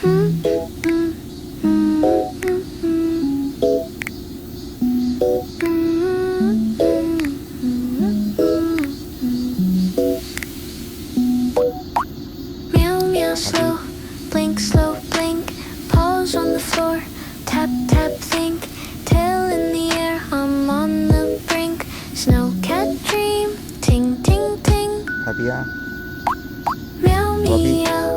Meow, meow, slow, blink, paws on the floor, tap, tap, think, tail in the air, I'm on the brink, snow cat dream, ting, ting, ting, Bobby ya. meow, Bobby. meow.